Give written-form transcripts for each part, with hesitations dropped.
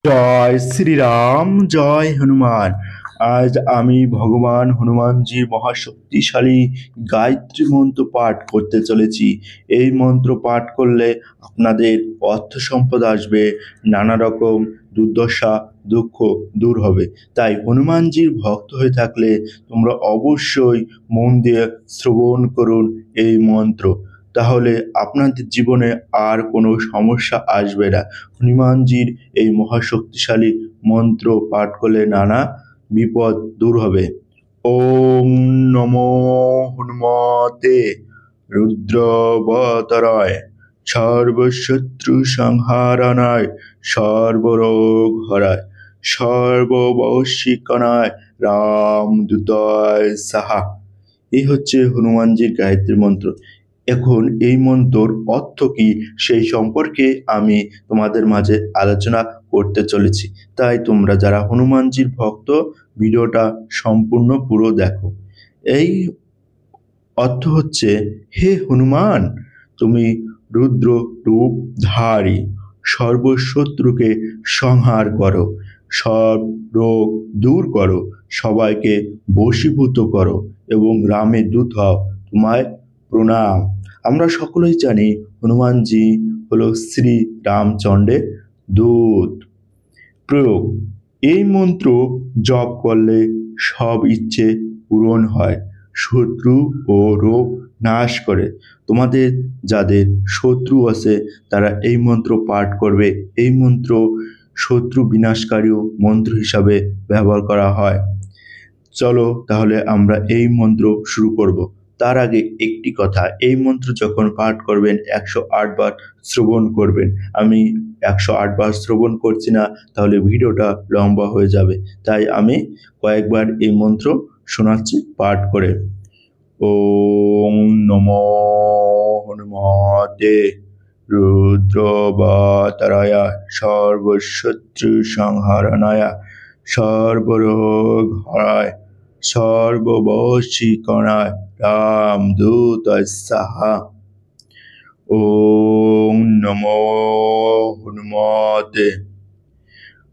জয় শ্রীরাম, জয় হনুমান। আজ আমি ভগবান হনুমানজির মহাশক্তিশালী গায়ত্রী মন্ত্র পাঠ করতে চলেছি। এই মন্ত্র পাঠ করলে আপনাদের অর্থ সম্পদ আসবে, নানা রকম দুর্দশা দুঃখ দূর হবে। তাই হনুমানজির ভক্ত হয়ে থাকলে তোমরা অবশ্যই মন দিয়ে শ্রবণ করুন এই মন্ত্র। তাহলে আপনাদের জীবনে আর কোনো সমস্যা আসবে না। হনুমানজির এই মহাশক্তিশালী মন্ত্র পাঠ করলে নানা বিপদ দূর হবে। ওম নমো হনুমতে রুদ্রবতরায় সর্বশত্রু সংহারণায় সর্বরোগ হরায় সর্ববশীকরণায় রামদূতায় সাহা। এই হচ্ছে হনুমানজির গায়ত্রী মন্ত্র। এখন এই মন্ত্রর অর্থ কি সেই সম্পর্কে আমি তোমাদের মাঝে আলোচনা করতে চলেছি। তাই তোমরা যারা হনুমানজির ভক্ত ভিডিওটা সম্পূর্ণ পুরো দেখো। এই অর্থ হচ্ছে, হে হনুমান, তুমি রুদ্র রূপধারী, সর্বশত্রুকে সংহার করো, সব রোগ দূর করো, সবাইকে বশীভূত করো এবং রামের দূত হও, তোমায় প্রণাম। আমরা সকলেই জানি হনুমানজি হলো শ্রী রামচন্দ্রের দূত। প্রয়োগ: এই মন্ত্র জপ করলে সব ইচ্ছে পূরণ হয়, শত্রু ও রোগ নাশ করে। তোমাদের যাদের শত্রু আছে তারা এই মন্ত্র পাঠ করবে। এই মন্ত্র শত্রু বিনাশকারী মন্ত্র হিসাবে ব্যবহার করা হয়। চলো তাহলে আমরা এই মন্ত্র শুরু করব। তার আগে একটি কথা, এই মন্ত্র যখন পাঠ করবেন 108 বার শ্রবণ করবেন। আমি 108 বার শ্রবণ করছি না, তাহলে ভিডিওটা লম্বা হয়ে যাবে। তাই আমি কয়েকবার এই মন্ত্র শোনাচ্ছি পাঠ করে। ওম নমো হনুমতে রুদ্রবতরায় সর্বশত্রু সংহারণায় সর্বরোগ হরায় সর্ববশীকরণায় রামদূতায় সাহা। ওম নমো হনুমতে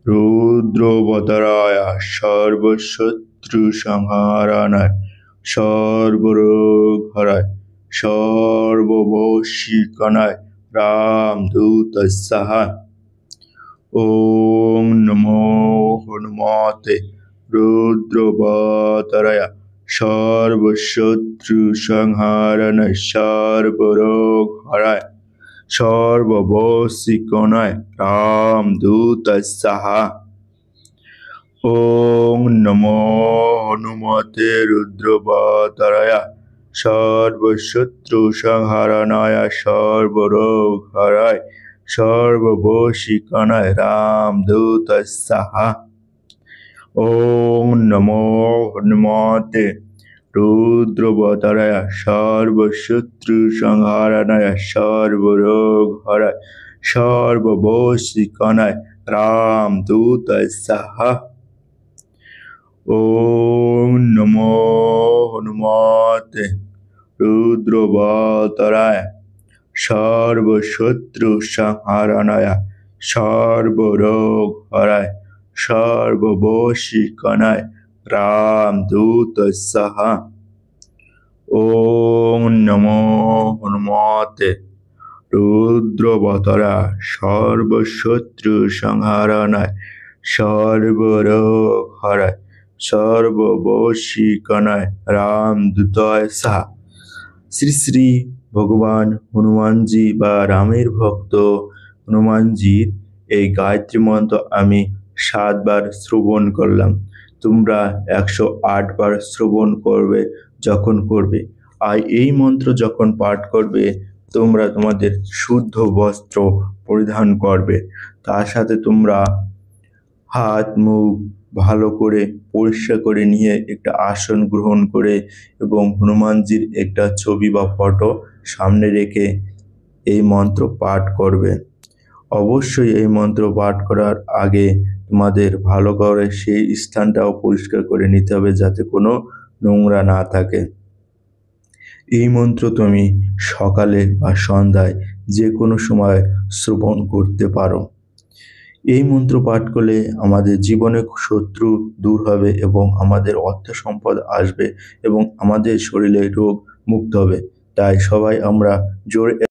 রুদ্রবতরায় সর্বশত্রু সংহারণায় সর্বরোগ হরায় সর্ববশীকরণায় রামদূতায় সাহা। ওম নমো হনুমতে রুদ্রবতরায় সর্বশত্রু সংহারণায় সর্বরোগ হরায় সর্ববশীকরণায় রামদূতায় সাহা। ওম নমো হনুমতে রুদ্রবতরায় সর্বশত্রু সংহারণায় সর্বরোগ হরায় সর্ববশীকরণায় রামদূতায় সাহা। ওম নমো হনুমতে রুদ্রবতরায় সর্বশত্রু সংহারণায় সর্বরোগ হরায় সর্ববশীকরণায় রামদূতায় সাহা। ওম নমো হনুমতে রুদ্রবতরায় সর্বশত্রু সংহারণায় সর্বরোগ হরায় সর্ববশীকরণায় রামদূতায় সাহা। ওম নমো হনুমতে রুদ্রবতরায় সর্বশত্রু সংহারণায় সর্বরোগ হরায় সর্ববশীকরণায় রামদূতায় সাহা। শ্রী শ্রী ভগবান হনুমানজি বা রামের ভক্ত হনুমানজির এই গায়ত্রী মন্ত্র আমি 7 বার শ্রবণ করলাম। তোমরা 108 বার শ্রবণ করবে যখন করবে। আর এই মন্ত্র যখন পাঠ করবে তোমরা তোমাদের শুদ্ধ বস্ত্র পরিধান করবে। তার সাথে তোমরা হাত মুখ ভালো করে পরিষ্কার করে নিয়ে একটা আসন গ্রহণ করে এবং হনুমানজির একটা ছবি বা ফটো সামনে রেখে এই মন্ত্র পাঠ করবে। অবশ্যই এই মন্ত্র পাঠ করার আগে তোমাদের ভালো করে সেই স্থানটাও পরিষ্কার করে নিতে হবে যাতে কোনো নোংরা না থাকে। এই মন্ত্র তুমি সকালে বা সন্ধ্যায় যে কোনো সময় শ্রবণ করতে পারো। এই মন্ত্র পাঠ করলে আমাদের জীবনে শত্রু দূর হবে এবং আমাদের অর্থ সম্পদ আসবে এবং আমাদের শরীরে রোগ মুক্ত হবে। তাই সবাই আমরা জোরে